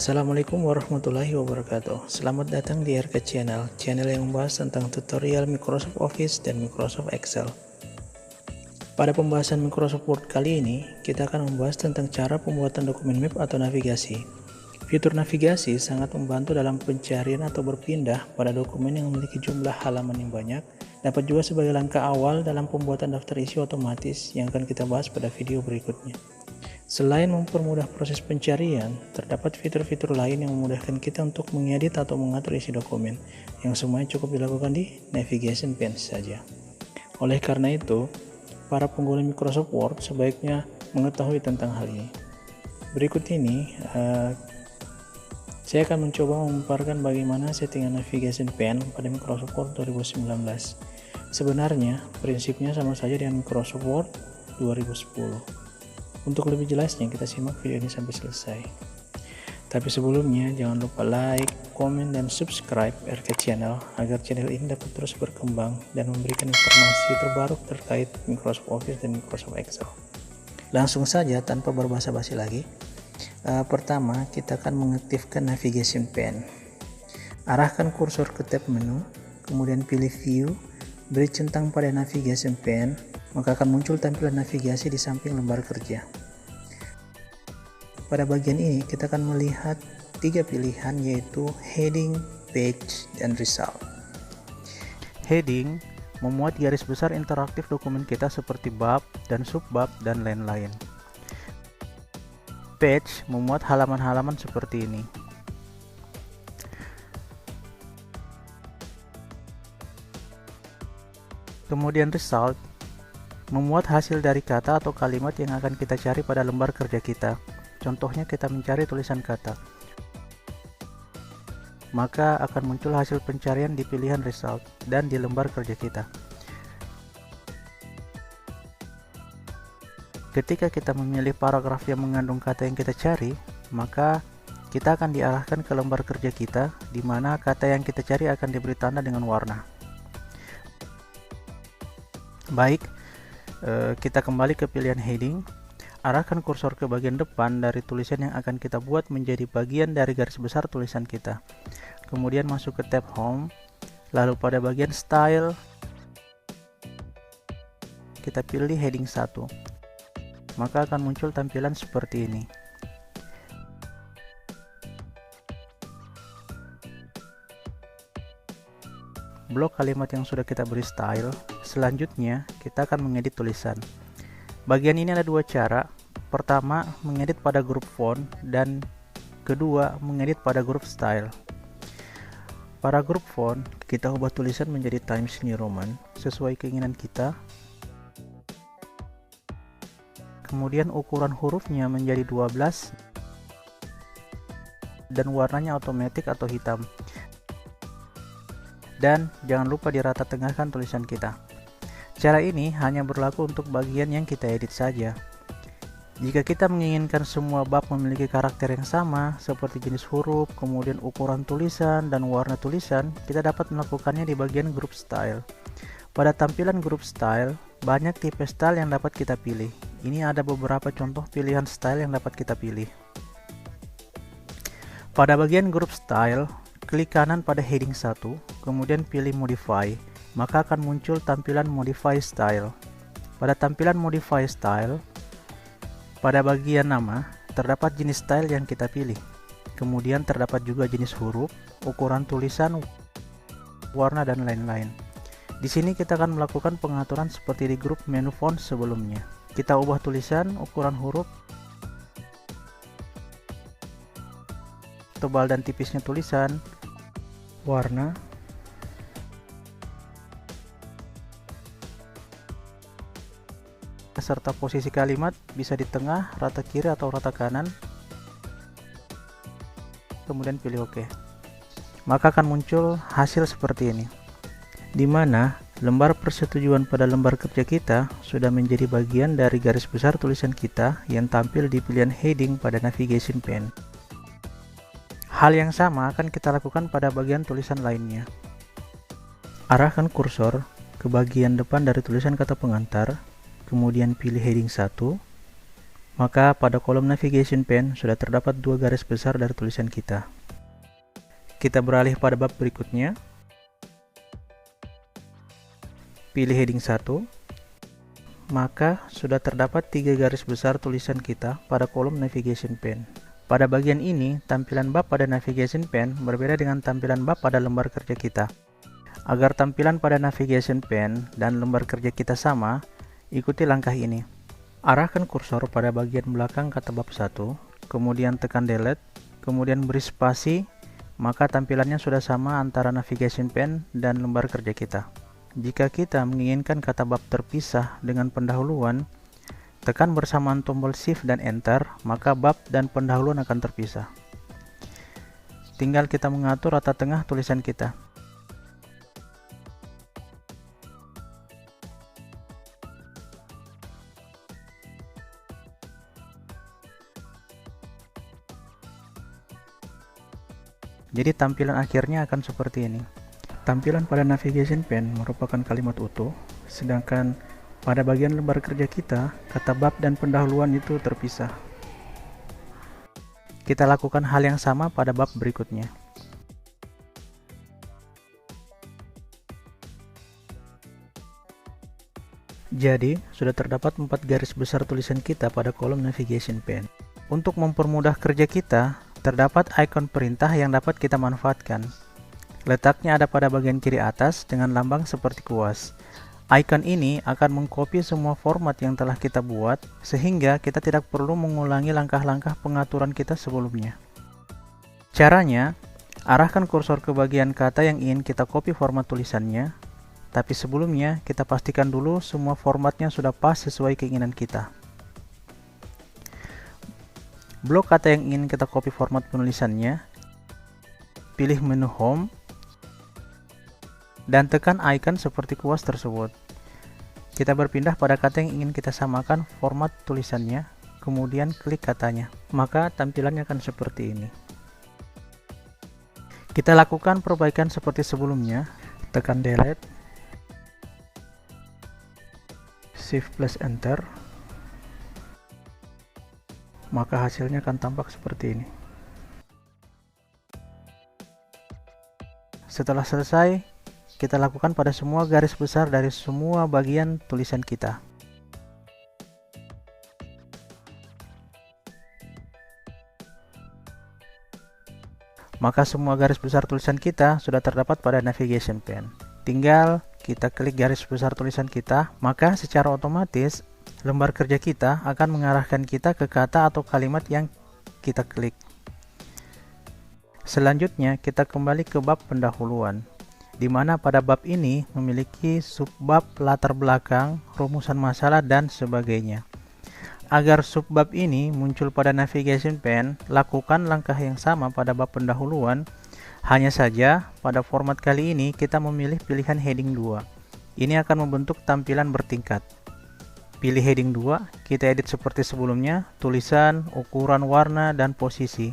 Assalamualaikum warahmatullahi wabarakatuh. Selamat datang di RK Channel, channel yang membahas tentang tutorial Microsoft Office dan Microsoft Excel. Pada pembahasan Microsoft Word kali ini, kita akan membahas tentang cara pembuatan dokumen map atau navigasi. Fitur navigasi sangat membantu dalam pencarian atau berpindah pada dokumen yang memiliki jumlah halaman yang banyak. Dapat juga sebagai langkah awal dalam pembuatan daftar isi otomatis yang akan kita bahas pada video berikutnya. Selain mempermudah proses pencarian, terdapat fitur-fitur lain yang memudahkan kita untuk mengedit atau mengatur isi dokumen, yang semuanya cukup dilakukan di navigation pane saja. Oleh karena itu, para pengguna Microsoft Word sebaiknya mengetahui tentang hal ini. Berikut ini, saya akan mencoba memaparkan bagaimana settingan navigation pane pada Microsoft Word 2019. Sebenarnya, prinsipnya sama saja dengan Microsoft Word 2010. Untuk lebih jelasnya, kita simak video ini sampai selesai. Tapi sebelumnya, jangan lupa like, komen, dan subscribe RK Channel agar channel ini dapat terus berkembang dan memberikan informasi terbaru terkait Microsoft Office dan Microsoft Excel. Langsung saja tanpa berbasa-basi lagi. Pertama, kita akan mengaktifkan navigation pane. Arahkan kursor ke tab menu, kemudian pilih view, beri centang pada navigation pane, maka akan muncul tampilan navigasi di samping lembar kerja. Pada bagian ini kita akan melihat 3 pilihan, yaitu heading, page, dan result. Heading memuat garis besar interaktif dokumen kita seperti bab dan subbab dan lain-lain. Page memuat halaman-halaman seperti ini. Kemudian result memuat hasil dari kata atau kalimat yang akan kita cari pada lembar kerja kita. Contohnya kita mencari tulisan kata, maka akan muncul hasil pencarian di pilihan result dan di lembar kerja kita. Ketika kita memilih paragraf yang mengandung kata yang kita cari, maka kita akan diarahkan ke lembar kerja kita, di mana kata yang kita cari akan diberi tanda dengan warna. Baik, kita kembali ke pilihan heading. Arahkan kursor ke bagian depan dari tulisan yang akan kita buat menjadi bagian dari garis besar tulisan kita. Kemudian masuk ke tab home, lalu pada bagian style kita pilih heading 1, maka akan muncul tampilan seperti ini. Blok kalimat yang sudah kita beri style. Selanjutnya kita akan mengedit tulisan. Bagian ini ada 2 cara. Pertama, mengedit pada grup font, dan kedua, mengedit pada grup style. Pada grup font, kita ubah tulisan menjadi Times New Roman sesuai keinginan kita. Kemudian ukuran hurufnya menjadi 12 dan warnanya otomatis atau hitam. Dan jangan lupa dirata tengahkan tulisan kita. Cara ini hanya berlaku untuk bagian yang kita edit saja. Jika kita menginginkan semua bab memiliki karakter yang sama, seperti jenis huruf, kemudian ukuran tulisan, dan warna tulisan, kita dapat melakukannya di bagian group style. Pada tampilan group style, banyak tipe style yang dapat kita pilih. Ini ada beberapa contoh pilihan style yang dapat kita pilih. Pada bagian group style, klik kanan pada heading 1, kemudian pilih modify, maka akan muncul tampilan modify style. Pada tampilan modify style, pada bagian nama, terdapat jenis style yang kita pilih. Kemudian terdapat juga jenis huruf, ukuran tulisan, warna, dan lain-lain. Di sini kita akan melakukan pengaturan seperti di grup menu font sebelumnya. Kita ubah tulisan, ukuran huruf, tebal dan tipisnya tulisan, warna, serta posisi kalimat bisa di tengah, rata kiri, atau rata kanan. Kemudian pilih OK. Maka akan muncul hasil seperti ini. di mana lembar persetujuan pada lembar kerja kita sudah menjadi bagian dari garis besar tulisan kita yang tampil di pilihan heading pada navigation pane. Hal yang sama akan kita lakukan pada bagian tulisan lainnya. Arahkan kursor ke bagian depan dari tulisan kata pengantar, kemudian pilih heading 1, maka pada kolom navigation pane sudah terdapat dua garis besar dari tulisan kita. Kita beralih pada bab berikutnya, pilih heading 1, maka sudah terdapat tiga garis besar tulisan kita pada kolom navigation pane. Pada bagian ini, tampilan bab pada navigation pane berbeda dengan tampilan bab pada lembar kerja kita. Agar tampilan pada navigation pane dan lembar kerja kita sama, ikuti langkah ini. Arahkan kursor pada bagian belakang kata bab 1, kemudian tekan delete, kemudian beri spasi, maka tampilannya sudah sama antara navigation pane dan lembar kerja kita. Jika kita menginginkan kata bab terpisah dengan pendahuluan, tekan bersamaan tombol Shift dan Enter, maka bab dan pendahuluan akan terpisah. Tinggal kita mengatur rata tengah tulisan kita. Jadi tampilan akhirnya akan seperti ini. Tampilan pada navigation pane merupakan kalimat utuh, sedangkan pada bagian lembar kerja kita, kata bab dan pendahuluan itu terpisah. Kita lakukan hal yang sama pada bab berikutnya. Jadi, sudah terdapat 4 garis besar tulisan kita pada kolom navigation pane. Untuk mempermudah kerja kita, terdapat ikon perintah yang dapat kita manfaatkan. Letaknya ada pada bagian kiri atas dengan lambang seperti kuas. Icon ini akan mengcopy semua format yang telah kita buat, sehingga kita tidak perlu mengulangi langkah-langkah pengaturan kita sebelumnya. Caranya, arahkan kursor ke bagian kata yang ingin kita copy format tulisannya, tapi sebelumnya kita pastikan dulu semua formatnya sudah pas sesuai keinginan kita. Blok kata yang ingin kita copy format penulisannya, pilih menu Home, dan tekan icon seperti kuas tersebut. Kita berpindah pada kata yang ingin kita samakan format tulisannya, kemudian klik katanya, maka tampilannya akan seperti ini. Kita lakukan perbaikan seperti sebelumnya, tekan delete, Shift plus Enter, maka hasilnya akan tampak seperti ini. Setelah selesai, kita lakukan pada semua garis besar dari semua bagian tulisan kita. Maka semua garis besar tulisan kita sudah terdapat pada navigation pane. Tinggal kita klik garis besar tulisan kita, maka secara otomatis lembar kerja kita akan mengarahkan kita ke kata atau kalimat yang kita klik. Selanjutnya kita kembali ke bab pendahuluan, di mana pada bab ini memiliki subbab latar belakang, rumusan masalah, dan sebagainya. Agar subbab ini muncul pada navigation pane, lakukan langkah yang sama pada bab pendahuluan. Hanya saja pada format kali ini kita memilih pilihan heading 2. Ini akan membentuk tampilan bertingkat. Pilih heading 2, kita edit seperti sebelumnya, tulisan, ukuran, warna, dan posisi.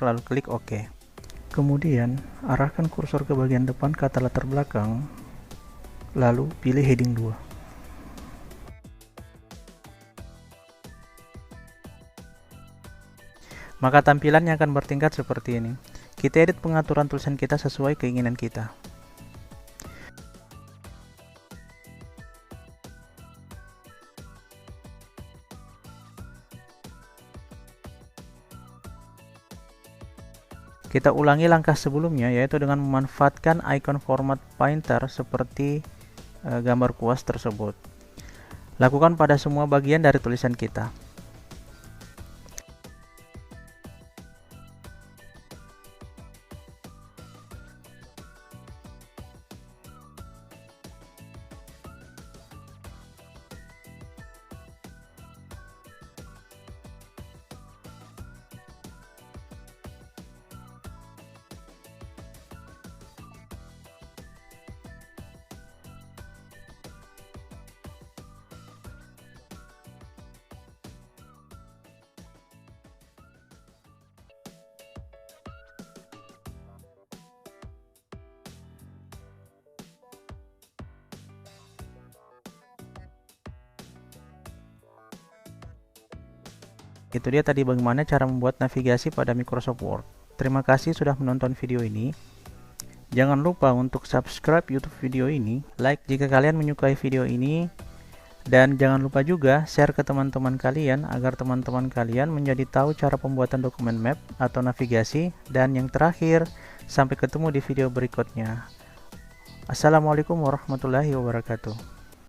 Lalu klik OK. Kemudian, arahkan kursor ke bagian depan kata latar belakang, lalu pilih heading 2. Maka tampilannya akan bertingkat seperti ini. Kita edit pengaturan tulisan kita sesuai keinginan kita. Kita ulangi langkah sebelumnya, yaitu dengan memanfaatkan icon format pointer seperti gambar kuas tersebut. Lakukan pada semua bagian dari tulisan kita. Itu dia tadi bagaimana cara membuat navigasi pada Microsoft Word. Terima kasih sudah menonton video ini. Jangan lupa untuk subscribe YouTube video ini, like jika kalian menyukai video ini, dan jangan lupa juga share ke teman-teman kalian agar teman-teman kalian menjadi tahu cara pembuatan dokumen map atau navigasi. Dan yang terakhir, sampai ketemu di video berikutnya. Assalamualaikum warahmatullahi wabarakatuh.